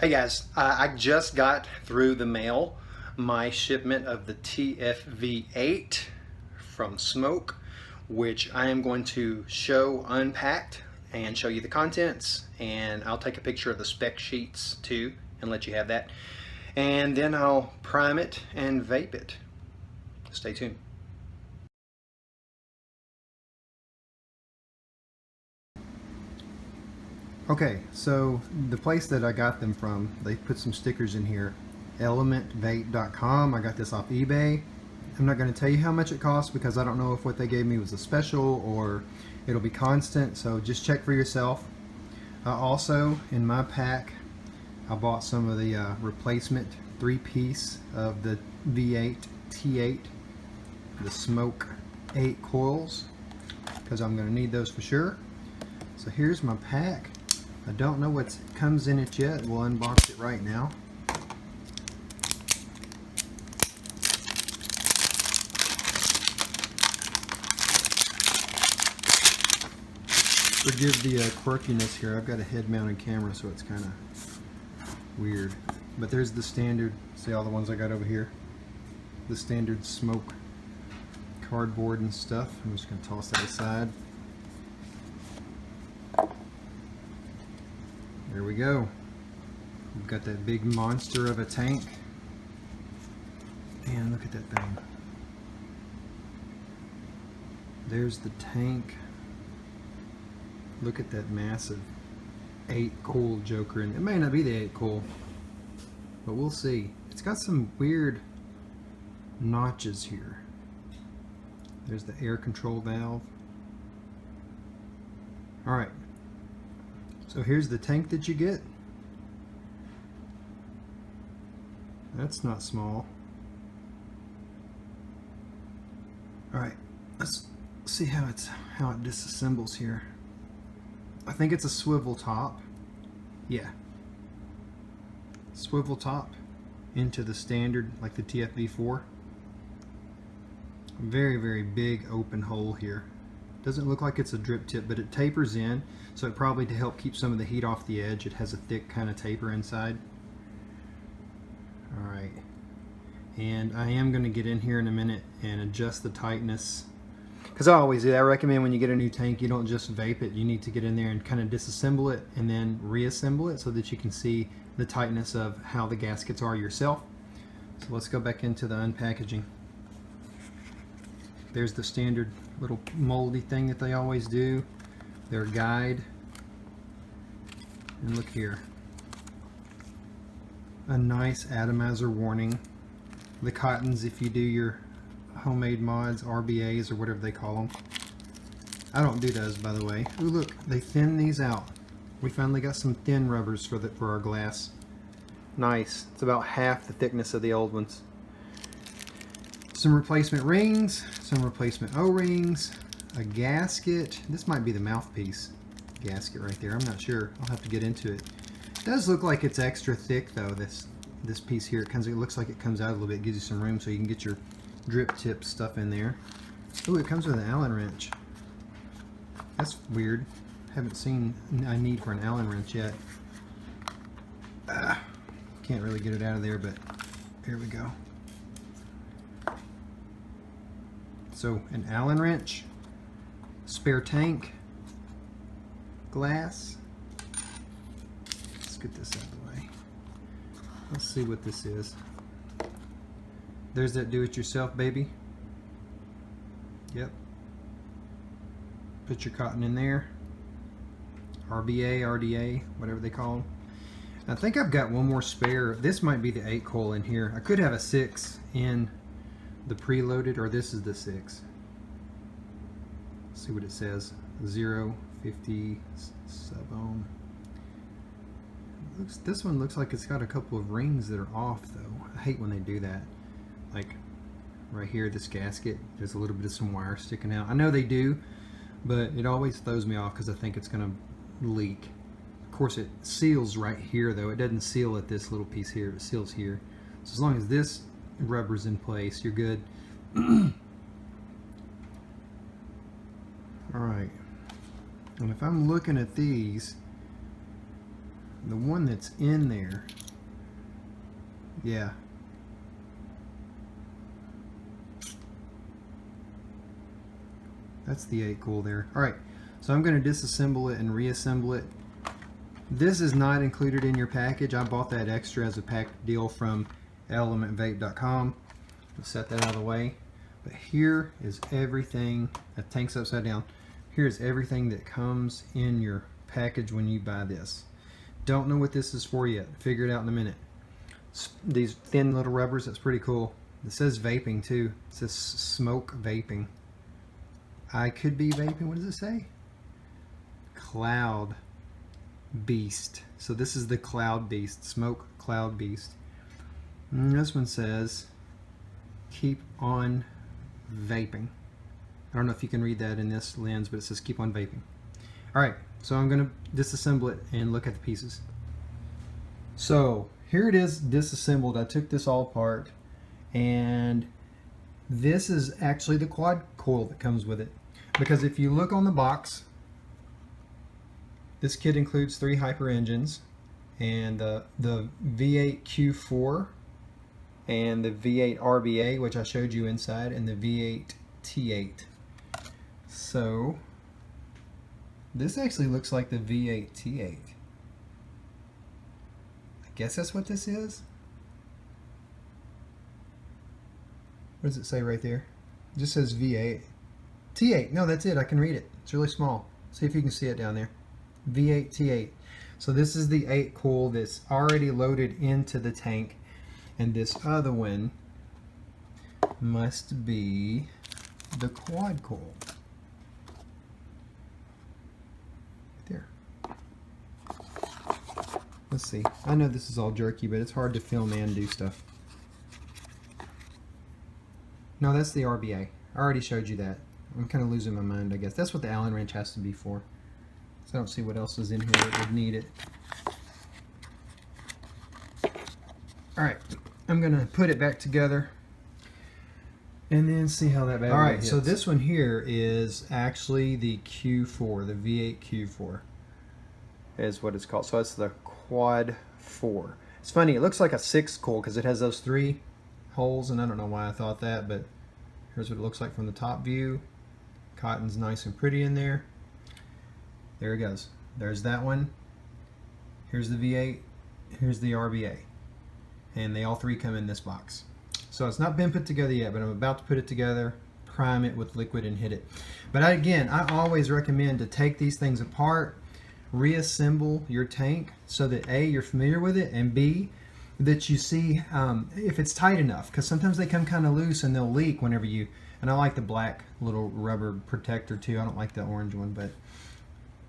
Hey guys, I just got through the mail my shipment of the TFV8 from Smok, which I am going to show unpacked and show you the contents, and I'll take a picture of the spec sheets too and let you have that, and then I'll prime it and vape it. Stay tuned. Okay, so the place that I got them from, they put some stickers in here. elementvape.com. I got this off eBay. I'm not going to tell you how much it costs because I don't know if what they gave me was a special or it'll be constant, so just check for yourself. Also, in my pack, I bought some of the replacement 3-piece of the V8 T8, the Smok 8 coils, because I'm going to need those for sure. So here's my pack. I don't know what comes in it yet. We'll unbox it right now. Forgive the quirkiness here. I've got a head-mounted camera, so it's kind of weird. But there's the standard. See all the ones I got over here? The standard Smok cardboard and stuff. I'm just going to toss that aside. There we go. We've got that big monster of a tank. And look at that thing. There's the tank. Look at that massive 8-coil joker. And it may not be the 8-coil, but we'll see. It's got some weird notches here. There's the air control valve. Alright. So here's the tank that you get. That's not small. Alright, let's see how it disassembles here. I think it's a swivel top. Yeah. Swivel top into the standard, like the TFV4. Very, very big open hole here. Doesn't look like it's a drip tip, but it tapers in, so it probably to help keep some of the heat off the edge. It has a thick kind of taper inside. Alright, and I am going to get in here in a minute and adjust the tightness, because I always do. I recommend when you get a new tank, you don't just vape it. You need to get in there and kind of disassemble it and then reassemble it so that you can see the tightness of how the gaskets are yourself. So let's go back into the unpackaging. There's the standard little moldy thing that they always do, their guide. And look here, a nice atomizer warning. The cottons, if you do your homemade mods, RBAs or whatever they call them. I don't do those, by the way. Ooh, look, they thin these out. We finally got some thin rubbers for our glass. Nice. It's about half the thickness of the old ones. Some replacement rings, some replacement O-rings, a gasket. This might be the mouthpiece gasket right there. I'm not sure. I'll have to get into it. It does look like it's extra thick though. This piece here, it looks like it comes out a little bit. It gives you some room so you can get your drip tip stuff in there. Oh, it comes with an Allen wrench. That's weird. Haven't seen a need for an Allen wrench yet. Can't really get it out of there, but here we go. So an Allen wrench, spare tank, glass. Let's get this out of the way. Let's see what this is. There's that do-it-yourself baby. Yep. Put your cotton in there. RBA, RDA, whatever they call them. I think I've got one more spare. This might be the 8-coil in here. I could have a 6 in the preloaded, or this is the 6. Let's see what it says. 050 sub-ohm. This one looks like it's got a couple of rings that are off though. I hate when they do that. Like right here, this gasket, there's a little bit of some wire sticking out. I know they do, but it always throws me off because I think it's going to leak. Of course, it seals right here though. It doesn't seal at this little piece here. It seals here. So as long as this rubber's in place, you're good. Alright, and if I'm looking at these, the one that's in there, yeah. That's the 8 cool there. Alright, so I'm going to disassemble it and reassemble it. This is not included in your package. I bought that extra as a pack deal from elementvape.com. Let's set that out of the way. But here is everything. That tank's upside down. Here's everything that comes in your package when you buy this. Don't know what this is for yet. Figure it out in a minute. These thin little rubbers, that's pretty cool. It says vaping too. It says Smok vaping. I could be vaping. What does it say? Cloud Beast. So this is the Cloud Beast. Smok Cloud Beast. And this one says keep on vaping. I don't know if you can read that in this lens, but it says keep on vaping. Alright, so I'm going to disassemble it and look at the pieces. So here it is disassembled. I took this all apart, and this is actually the quad coil that comes with it. Because if you look on the box, this kit includes 3 hyper engines, and the V8 Q4 and the V8 RBA, which I showed you inside, and the V8 T8. So this actually looks like the V8 T8. I guess that's what this is. What does it say right there? It just says V8. T8. No, that's it. I can read it. It's really small. See if you can see it down there. V8 T8. So this is the 8 coil that's already loaded into the tank, and this other one must be the quad coil. There. Let's see. I know this is all jerky, but it's hard to film and do stuff. No, that's the RBA. I already showed you that. I'm kind of losing my mind, I guess. That's what the Allen wrench has to be for. So I don't see what else is in here that would need it. Alright, I'm going to put it back together and then see how that battery Alright, so this one here is actually the Q4, the V8 Q4 is what it's called. So it's the Quad 4. It's funny, it looks like a 6 coil because it has those 3 holes, and I don't know why I thought that, but here's what it looks like from the top view. Cotton's nice and pretty in there. There it goes. There's that one. Here's the V8. Here's the RBA. And they all 3 come in this box. So it's not been put together yet, but I'm about to put it together, prime it with liquid, and hit it. But again, I always recommend to take these things apart, reassemble your tank so that A, you're familiar with it, and B, that you see if it's tight enough, because sometimes they come kind of loose and they'll leak whenever you, and I like the black little rubber protector too. I don't like the orange one, but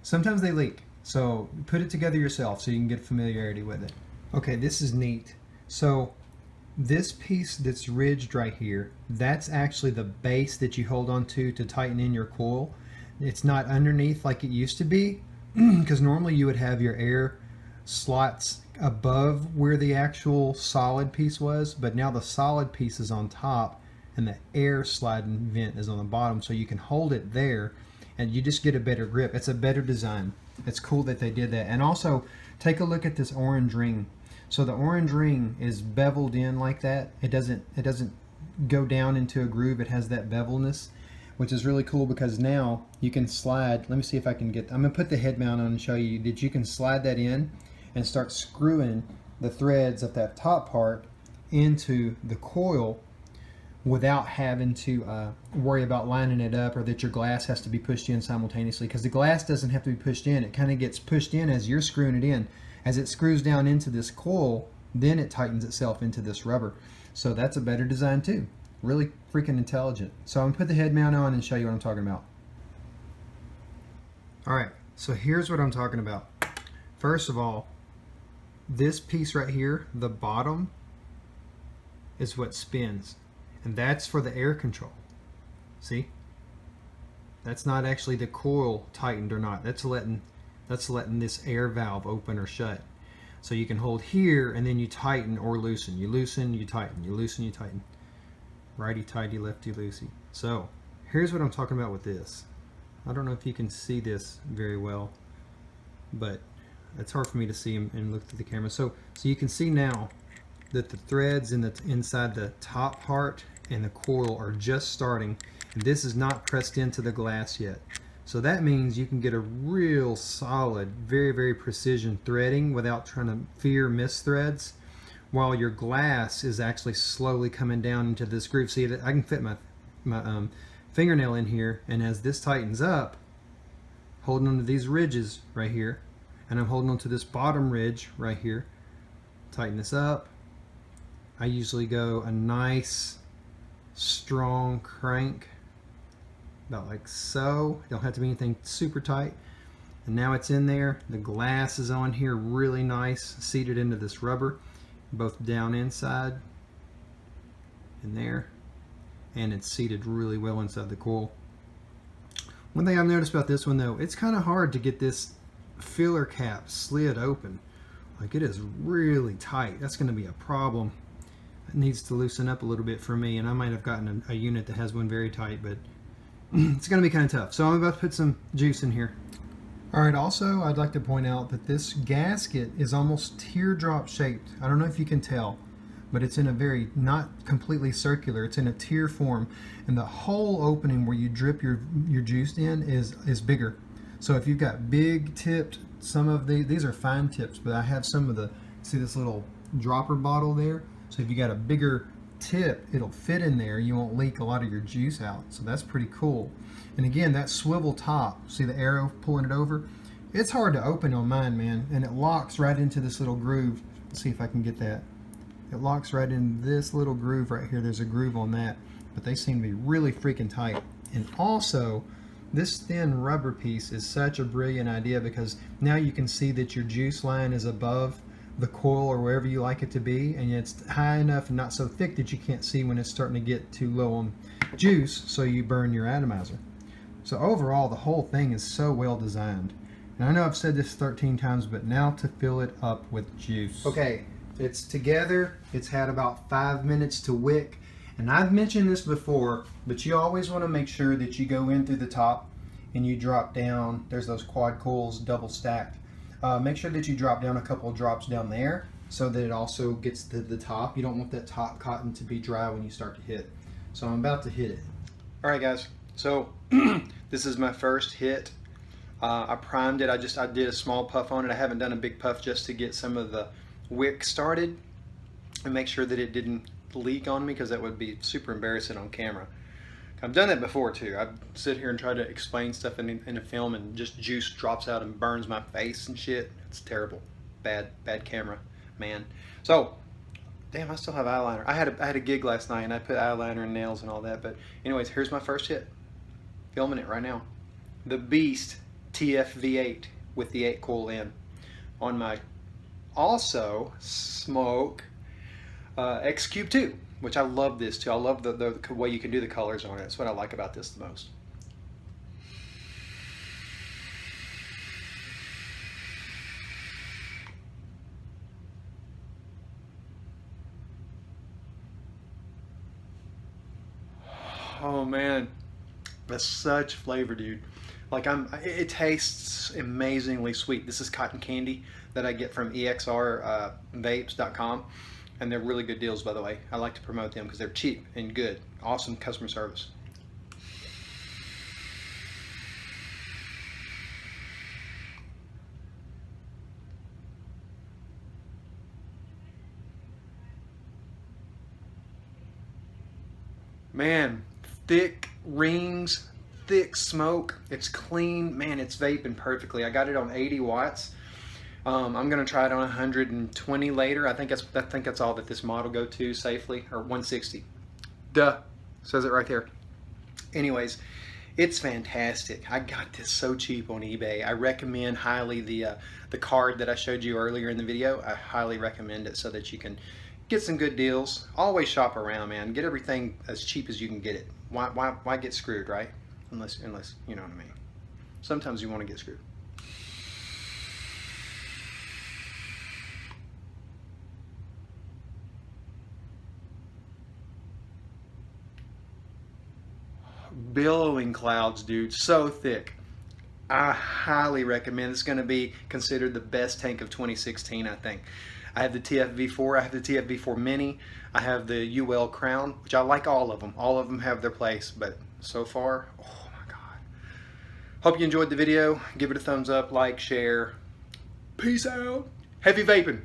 sometimes they leak. So put it together yourself so you can get familiarity with it. Okay, this is neat. So this piece that's ridged right here, that's actually the base that you hold on to tighten in your coil. It's not underneath like it used to be, because normally you would have your air slots above where the actual solid piece was, but now the solid piece is on top and the air sliding vent is on the bottom, so you can hold it there and you just get a better grip. It's a better design. It's cool that they did that. And also take a look at this orange ring. So the orange ring is beveled in like that. It doesn't go down into a groove. It has that bevelness, which is really cool because now you can slide. Let me see if I can get, I'm gonna put the head mount on and show you that you can slide that in and start screwing the threads of that top part into the coil without having to worry about lining it up, or that your glass has to be pushed in simultaneously, because the glass doesn't have to be pushed in. It kind of gets pushed in as you're screwing it in. As it screws down into this coil, then it tightens itself into this rubber. So that's a better design too. Really freaking intelligent. So I'm gonna put the head mount on and show you what I'm talking about. Alright, so here's what I'm talking about. First of all, this piece right here, the bottom, is what spins. And that's for the air control. See? That's not actually the coil tightened or not. That's letting this air valve open or shut. So you can hold here and then you tighten or loosen. You loosen, you tighten. You loosen, you tighten. Righty tighty, lefty loosey. So here's what I'm talking about with this. I don't know if you can see this very well, but it's hard for me to see and look through the camera. So you can see now that the threads inside the top part and the coil are just starting, and this is not pressed into the glass yet. So that means you can get a real solid, very, very precision threading without trying to fear misthreads, while your glass is actually slowly coming down into this groove. See, I can fit my fingernail in here, and as this tightens up, holding onto these ridges right here, and I'm holding onto this bottom ridge right here, tighten this up. I usually go a nice strong crank, about like so. Don't have to be anything super tight. And now it's in there. The glass is on here really nice, seated into this rubber, both down inside and there, and it's seated really well inside the coil. One thing I've noticed about this one though, it's kind of hard to get this filler cap slid open. Like, it is really tight. That's going to be a problem. It needs to loosen up a little bit for me, and I might have gotten a unit that has one very tight, but it's going to be kind of tough. So I'm about to put some juice in here. Alright, also I'd like to point out that this gasket is almost teardrop shaped. I don't know if you can tell, but it's in a very, not completely circular, it's in a tear form, and the whole opening where you drip your juice in is bigger. So if you've got big tipped, some of these are fine tips, but I have some of the, see this little dropper bottle there? So if you got a bigger tip, it'll fit in there. You won't leak a lot of your juice out. So that's pretty cool. And again, that swivel top, see the arrow pulling it over? It's hard to open on mine, man, and it locks right into this little groove. Let's see if I can get that. It locks right in this little groove right here. There's a groove on that, but they seem to be really freaking tight. And also, this thin rubber piece is such a brilliant idea, because now you can see that your juice line is above the coil or wherever you like it to be, and it's high enough and not so thick that you can't see when it's starting to get too low on juice, so you burn your atomizer. So overall, the whole thing is so well designed. And I know I've said this 13 times, but now to fill it up with juice. Okay, it's together. It's had about 5 minutes to wick. And I've mentioned this before, but you always want to make sure that you go in through the top and you drop down. There's those quad coils double stacked. Make sure that you drop down a couple of drops down there so that it also gets to the top. You don't want that top cotton to be dry when you start to hit. So I'm about to hit it. All right, guys. So this is my first hit. I primed it. I did a small puff on it. I haven't done a big puff just to get some of the wick started and make sure that it didn't leak on me, because that would be super embarrassing on camera. I've done that before too. I sit here and try to explain stuff in a film, and just juice drops out and burns my face and shit. It's terrible. Bad camera, man. So, damn, I still have eyeliner. I had a gig last night and I put eyeliner and nails and all that. But anyways, here's my first hit. Filming it right now. The Beast TFV8 with the 8 coil in on my also Smok X Cube 2. Which I love this too. I love the way you can do the colors on it. That's what I like about this the most. Oh man, that's such flavor, dude. Like it tastes amazingly sweet. This is cotton candy that I get from exrvapes.com. And they're really good deals, by the way. I like to promote them because they're cheap and good. Awesome customer service. Man, thick rings, thick smoke. It's clean. Man, it's vaping perfectly. I got it on 80 watts. I'm gonna try it on 120 later. I think that's all that this mod will go to safely, or 160. Duh, says it right there. Anyways, it's fantastic. I got this so cheap on eBay. I recommend highly the card that I showed you earlier in the video. I highly recommend it so that you can get some good deals. Always shop around, man. Get everything as cheap as you can get it. Why get screwed, right? Unless you know what I mean. Sometimes you want to get screwed. Billowing clouds, dude, so thick. I highly recommend. It's going to be considered the best tank of 2016, I think. I have the TFV4, I have the TFV4 Mini, I have the UL Crown, which I like all of them. All of them have their place, but so far, oh my God. Hope you enjoyed the video. Give it a thumbs up, like, share. Peace out. Heavy vaping.